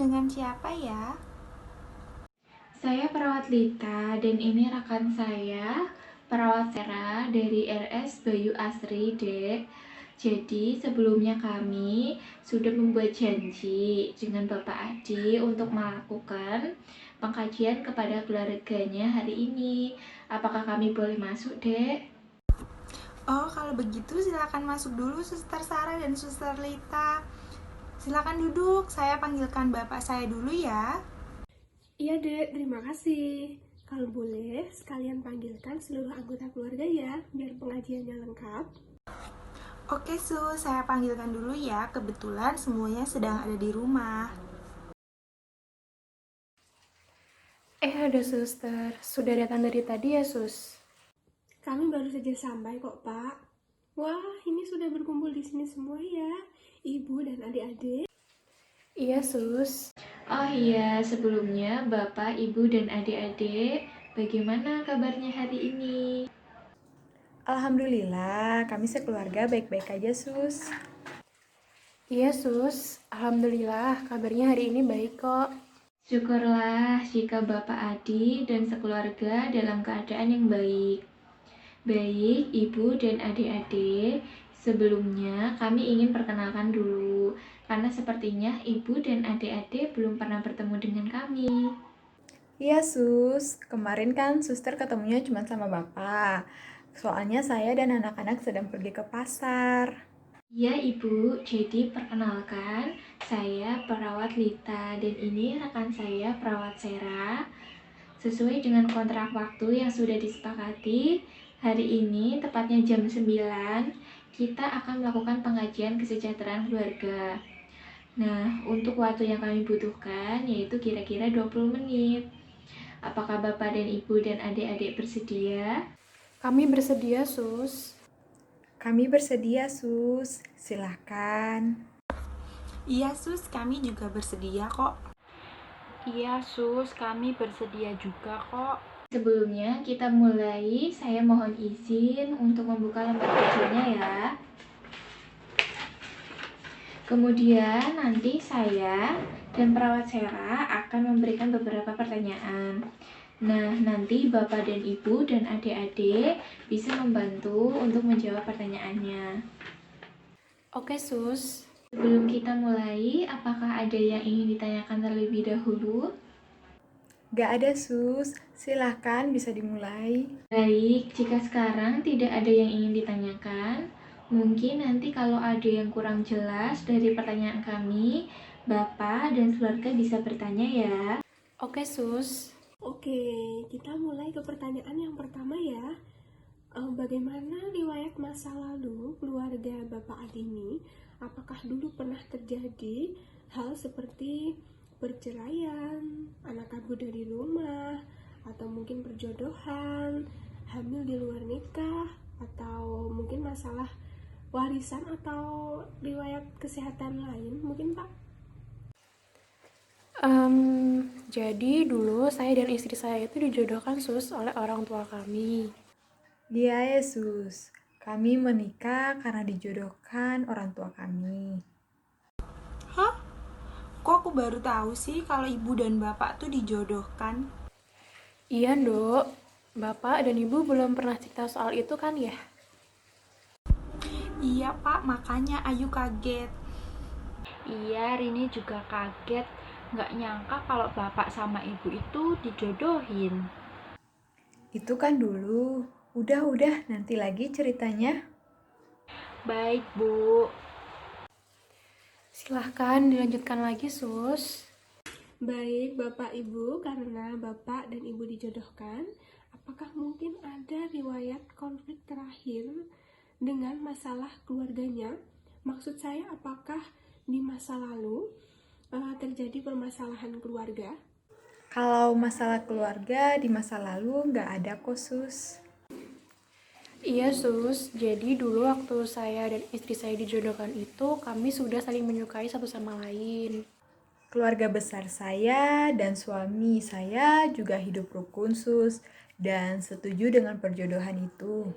dengan siapa ya? Saya perawat Lita dan ini rekan saya, perawat Sera dari RS Bayu Asri, Dek. Jadi sebelumnya kami sudah membuat janji dengan Bapak Adi untuk melakukan pengkajian kepada keluarganya hari ini. Apakah kami boleh masuk, Dek? Oh, kalau begitu silakan masuk dulu Suster Sarah dan Suster Lita. Silakan duduk, saya panggilkan bapak saya dulu ya. Iya dek, terima kasih. Kalau boleh, sekalian panggilkan seluruh anggota keluarga ya, biar pengajiannya lengkap. Oke Sus, saya panggilkan dulu ya, kebetulan semuanya sedang ada di rumah. Ada suster, sudah datang dari tadi ya sus? Kami baru saja sampai kok pak. Wah, ini sudah berkumpul di sini semua ya, ibu dan adik-adik. Iya sus. Oh iya, sebelumnya Bapak, Ibu, dan adik-adik, bagaimana kabarnya hari ini? Alhamdulillah, kami sekeluarga baik-baik aja, Sus. Iya sus, alhamdulillah kabarnya hari ini baik kok. Syukurlah jika Bapak Adi dan sekeluarga dalam keadaan yang baik. Baik, Ibu dan adik-adik, sebelumnya kami ingin perkenalkan dulu, karena sepertinya Ibu dan adik-adik belum pernah bertemu dengan kami. Iya, Sus. Kemarin kan suster ketemunya cuma sama Bapak. Soalnya saya dan anak-anak sedang pergi ke pasar. Ya Ibu, jadi perkenalkan, saya perawat Lita dan ini rekan saya perawat Sera. Sesuai dengan kontrak waktu yang sudah disepakati, hari ini tepatnya jam 9, kita akan melakukan pengajian kesejahteraan keluarga. Nah, untuk waktu yang kami butuhkan yaitu kira-kira 20 menit. Apakah Bapak dan Ibu dan adik-adik bersedia? Kami bersedia sus. Kami bersedia, Sus. Silahkan. Iya Sus, kami juga bersedia kok. Iya sus, kami bersedia juga kok. Sebelumnya kita mulai, saya mohon izin untuk membuka lembar kerjanya ya. Kemudian nanti saya dan perawat Sera akan memberikan beberapa pertanyaan. Nah, nanti Bapak dan Ibu dan adik-adik bisa membantu untuk menjawab pertanyaannya. Oke sus. Sebelum kita mulai, apakah ada yang ingin ditanyakan terlebih dahulu? Gak ada, Sus. Silahkan bisa dimulai. Baik, jika sekarang tidak ada yang ingin ditanyakan, mungkin nanti kalau ada yang kurang jelas dari pertanyaan kami, Bapak dan keluarga bisa bertanya ya. Oke sus. Oke, kita mulai ke pertanyaan yang pertama ya. Bagaimana riwayat masa lalu keluarga Bapak Adi ini? Apakah dulu pernah terjadi hal seperti perceraian, anak kabur dari rumah, atau mungkin perjodohan, hamil di luar nikah, atau mungkin masalah warisan atau riwayat kesehatan lain? Mungkin Pak? Jadi dulu saya dan istri saya itu dijodohkan sus oleh orang tua kami. Iya, Yesus. Kami menikah karena dijodohkan orang tua kami. Hah? Kok aku baru tahu sih kalau ibu dan bapak tuh dijodohkan? Iya dok, bapak dan ibu belum pernah cerita soal itu kan ya? Iya pak, makanya Ayu kaget. Iya, Rini juga kaget. Nggak nyangka kalau bapak sama ibu itu dijodohin. Itu kan dulu. Udah, nanti lagi ceritanya. Baik, Bu. Silahkan dilanjutkan lagi sus. Baik, Bapak Ibu, karena Bapak dan Ibu dijodohkan, apakah mungkin ada riwayat konflik terakhir dengan masalah keluarganya? Maksud saya, apakah di masa lalu terjadi permasalahan keluarga? Kalau masalah keluarga di masa lalu nggak ada kok, Sus. Iya sus, jadi dulu waktu saya dan istri saya dijodohkan itu kami sudah saling menyukai satu sama lain. Keluarga besar saya dan suami saya juga hidup rukun, Sus, dan setuju dengan perjodohan itu.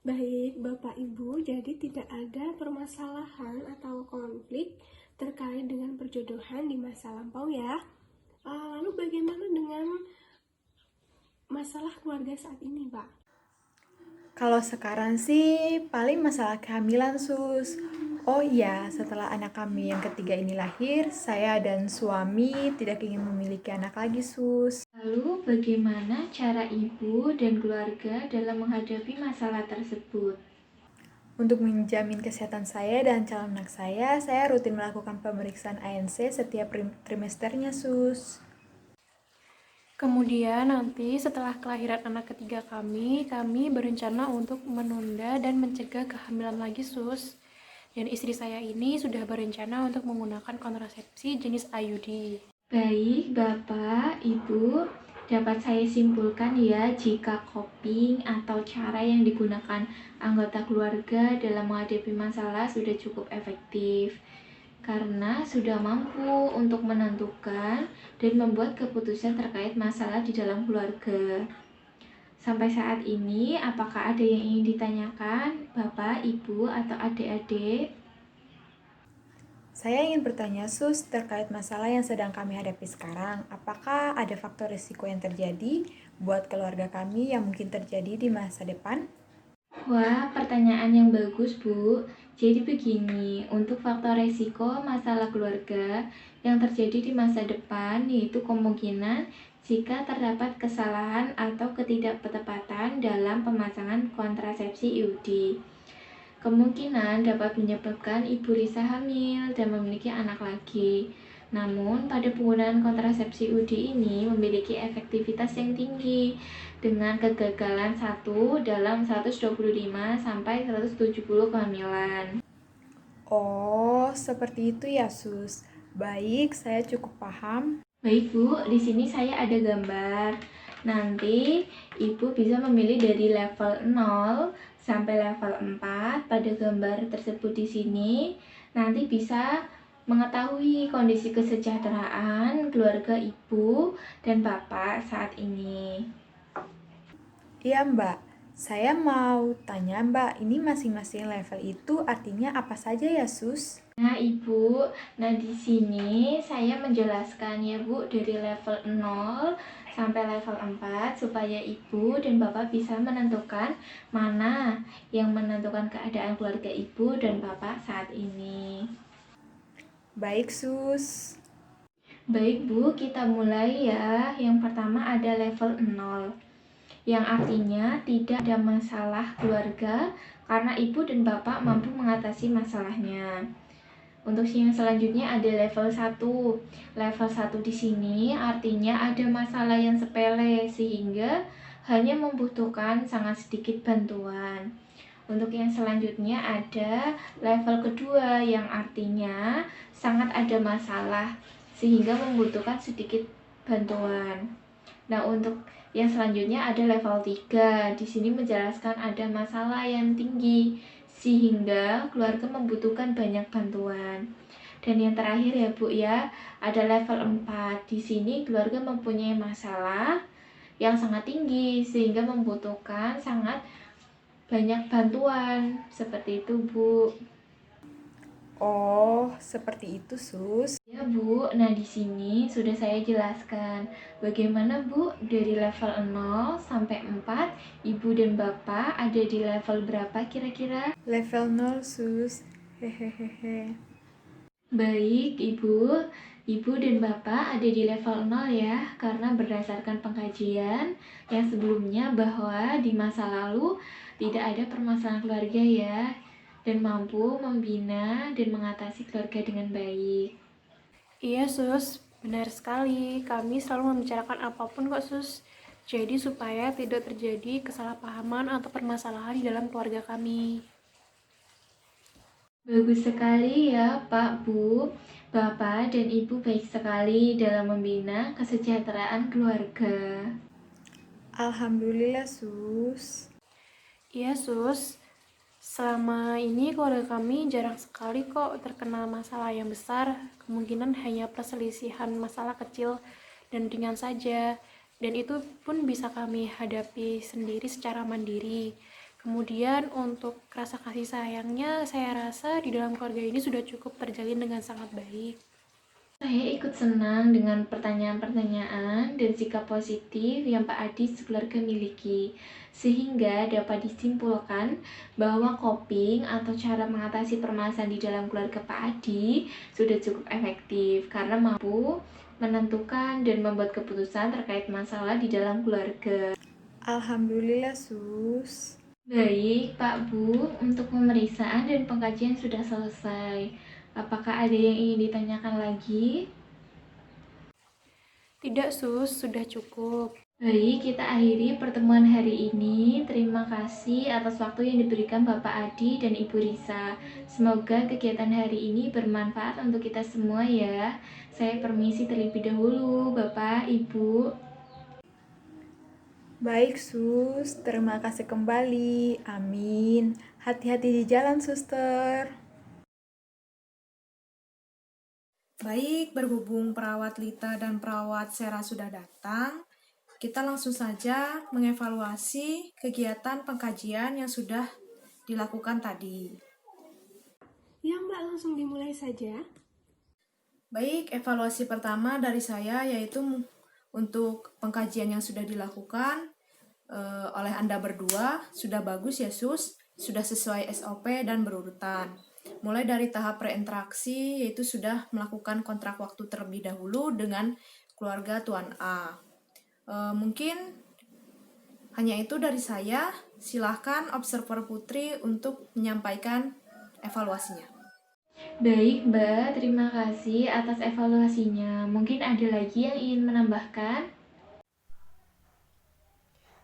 Baik, Bapak Ibu, jadi tidak ada permasalahan atau konflik terkait dengan perjodohan di masa lampau ya. Lalu bagaimana dengan masalah keluarga saat ini, Pak? Kalau sekarang sih paling masalah kehamilan, Sus. Oh iya, setelah anak kami yang ketiga ini lahir, saya dan suami tidak ingin memiliki anak lagi, Sus. Lalu bagaimana cara ibu dan keluarga dalam menghadapi masalah tersebut? Untuk menjamin kesehatan saya dan calon anak saya rutin melakukan pemeriksaan ANC setiap trimesternya, Sus. Kemudian nanti setelah kelahiran anak ketiga kami berencana untuk menunda dan mencegah kehamilan lagi, Sus. Dan istri saya ini sudah berencana untuk menggunakan kontrasepsi jenis IUD. Baik, Bapak, Ibu, dapat saya simpulkan ya jika coping atau cara yang digunakan anggota keluarga dalam menghadapi masalah sudah cukup efektif karena sudah mampu untuk menentukan dan membuat keputusan terkait masalah di dalam keluarga. Sampai saat ini, apakah ada yang ingin ditanyakan, Bapak, Ibu, atau adik-adik? Saya ingin bertanya, Sus, terkait masalah yang sedang kami hadapi sekarang. Apakah ada faktor risiko yang terjadi buat keluarga kami yang mungkin terjadi di masa depan? Wah, pertanyaan yang bagus, Bu. Jadi begini, untuk faktor resiko masalah keluarga yang terjadi di masa depan yaitu kemungkinan jika terdapat kesalahan atau ketidaktetapatan dalam pemasangan kontrasepsi IUD. Kemungkinan dapat menyebabkan ibu Lisa hamil dan memiliki anak lagi. Namun, pada penggunaan kontrasepsi IUD ini memiliki efektivitas yang tinggi dengan kegagalan 1 dalam 125 sampai 170 kehamilan. Oh, seperti itu ya, Sus. Baik, saya cukup paham. Baik, Bu, di sini saya ada gambar. Nanti Ibu bisa memilih dari level 0 sampai level 4 pada gambar tersebut di sini. Nanti bisa mengetahui kondisi kesejahteraan keluarga Ibu dan Bapak saat ini. Iya, Mbak. Saya mau tanya, Mbak, ini masing-masing level itu artinya apa saja ya, Sus? Nah, Ibu, di sini saya menjelaskan ya, Bu, dari level 0 sampai level 4 supaya Ibu dan Bapak bisa menentukan mana yang menentukan keadaan keluarga Ibu dan Bapak saat ini. Baik, Sus. Baik, Bu, kita mulai ya. Yang pertama ada level 0, yang artinya tidak ada masalah keluarga karena Ibu dan Bapak mampu mengatasi masalahnya. Untuk yang selanjutnya ada level 1. Level 1 di sini artinya ada masalah yang sepele sehingga hanya membutuhkan sangat sedikit bantuan. Untuk yang selanjutnya ada level kedua yang artinya sangat ada masalah sehingga membutuhkan sedikit bantuan. Nah, untuk yang selanjutnya ada level 3. Di sini menjelaskan ada masalah yang tinggi sehingga keluarga membutuhkan banyak bantuan. Dan yang terakhir ya, Bu ya, ada level 4. Di sini keluarga mempunyai masalah yang sangat tinggi sehingga membutuhkan sangat banyak bantuan. Seperti itu, Bu. Oh, seperti itu, Sus. Ya, Bu. Nah, di sini sudah saya jelaskan bagaimana, Bu, dari level 0 sampai 4, Ibu dan Bapak ada di level berapa kira-kira? Level 0, Sus. Hehehe. Baik, Ibu dan Bapak ada di level 0 ya, karena berdasarkan pengkajian yang sebelumnya bahwa di masa lalu tidak ada permasalahan keluarga ya, dan mampu membina dan mengatasi keluarga dengan baik. Iya, Sus. Benar sekali. Kami selalu membicarakan apapun kok, Sus. Jadi supaya tidak terjadi kesalahpahaman atau permasalahan di dalam keluarga kami. Bagus sekali ya, Pak, Bu. Bapak dan Ibu baik sekali dalam membina kesejahteraan keluarga. Alhamdulillah, Sus. Iya, Sus. Selama ini keluarga kami jarang sekali kok terkena masalah yang besar. Kemungkinan hanya perselisihan masalah kecil dan ringan saja. Dan itu pun bisa kami hadapi sendiri secara mandiri. Kemudian untuk rasa kasih sayangnya, saya rasa di dalam keluarga ini sudah cukup terjalin dengan sangat baik. Saya ikut senang dengan pertanyaan-pertanyaan dan sikap positif yang Pak Adi sekeluarga miliki, sehingga dapat disimpulkan bahwa coping atau cara mengatasi permasalahan di dalam keluarga Pak Adi sudah cukup efektif karena mampu menentukan dan membuat keputusan terkait masalah di dalam keluarga. Alhamdulillah, Sus. Baik, Pak Bu, untuk pemeriksaan dan pengkajian sudah selesai. Apakah ada yang ingin ditanyakan lagi? Tidak, Sus, sudah cukup. Baik, kita akhiri pertemuan hari ini. Terima kasih atas waktu yang diberikan Bapak Adi dan Ibu Risa. Semoga kegiatan hari ini bermanfaat untuk kita semua ya. Saya permisi terlebih dahulu, Bapak, Ibu. Baik, Sus. Terima kasih kembali. Amin. Hati-hati di jalan, Suster. Baik, berhubung perawat Lita dan perawat Sera sudah datang, kita langsung saja mengevaluasi kegiatan pengkajian yang sudah dilakukan tadi. Ya Mbak, langsung dimulai saja. Baik, evaluasi pertama dari saya yaitu untuk pengkajian yang sudah dilakukan oleh Anda berdua, sudah bagus ya Sus, sudah sesuai SOP dan berurutan. Mulai dari tahap preinteraksi, yaitu sudah melakukan kontrak waktu terlebih dahulu dengan keluarga Tuan A. Mungkin hanya itu dari saya. Silahkan observer Putri untuk menyampaikan evaluasinya. Baik, Mbak. Terima kasih atas evaluasinya. Mungkin ada lagi yang ingin menambahkan?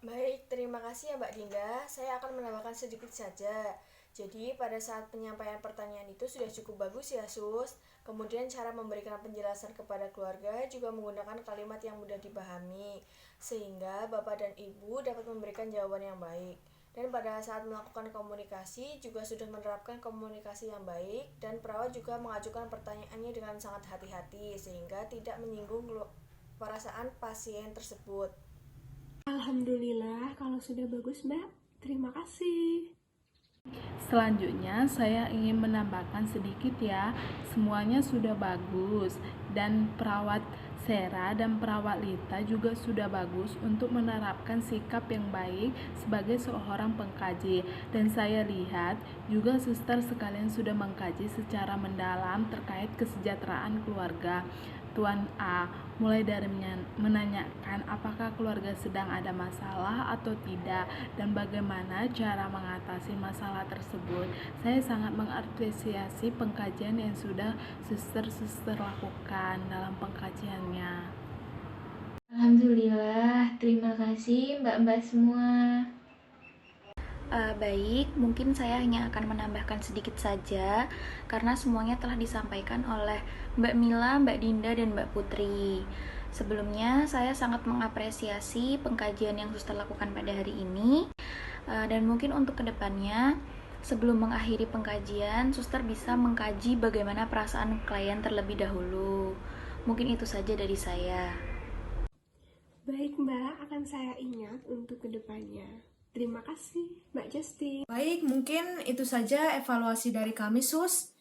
Baik, terima kasih ya Mbak Dinda. Saya akan menambahkan sedikit saja. Jadi pada saat penyampaian pertanyaan itu sudah cukup bagus ya Sus. Kemudian cara memberikan penjelasan kepada keluarga juga menggunakan kalimat yang mudah dipahami, sehingga Bapak dan Ibu dapat memberikan jawaban yang baik. Dan pada saat melakukan komunikasi juga sudah menerapkan komunikasi yang baik, dan perawat juga mengajukan pertanyaannya dengan sangat hati-hati sehingga tidak menyinggung perasaan pasien tersebut. Alhamdulillah, kalau sudah bagus Mbak. Terima kasih. Selanjutnya saya ingin menambahkan sedikit ya. Semuanya sudah bagus dan perawat Sera dan perawat Lita juga sudah bagus untuk menerapkan sikap yang baik sebagai seorang pengkaji. Dan saya lihat juga suster sekalian sudah mengkaji secara mendalam terkait kesejahteraan keluarga Tuan A, mulai dari menanyakan apakah keluarga sedang ada masalah atau tidak dan bagaimana cara mengatasi masalah tersebut. Saya sangat mengapresiasi pengkajian yang sudah suster-suster lakukan dalam pengkajiannya. Alhamdulillah, terima kasih Mbak-mbak semua. Baik, mungkin saya hanya akan menambahkan sedikit saja karena semuanya telah disampaikan oleh Mbak Mila, Mbak Dinda, dan Mbak Putri. Sebelumnya, saya sangat mengapresiasi pengkajian yang suster lakukan pada hari ini. Dan mungkin untuk kedepannya, sebelum mengakhiri pengkajian, suster bisa mengkaji bagaimana perasaan klien terlebih dahulu. Mungkin itu saja dari saya. Baik Mbak, akan saya ingat untuk kedepannya. Terima kasih Mbak Justin. Baik, mungkin itu saja evaluasi dari kami Sus.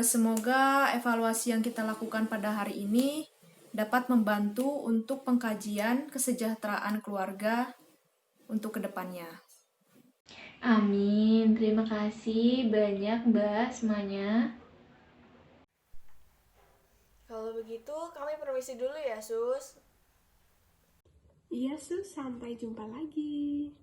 Semoga evaluasi yang kita lakukan pada hari ini dapat membantu untuk pengkajian kesejahteraan keluarga untuk kedepannya. Amin, terima kasih banyak Mbak semuanya. Kalau begitu, kami permisi dulu ya Sus. Iya Sus, sampai jumpa lagi.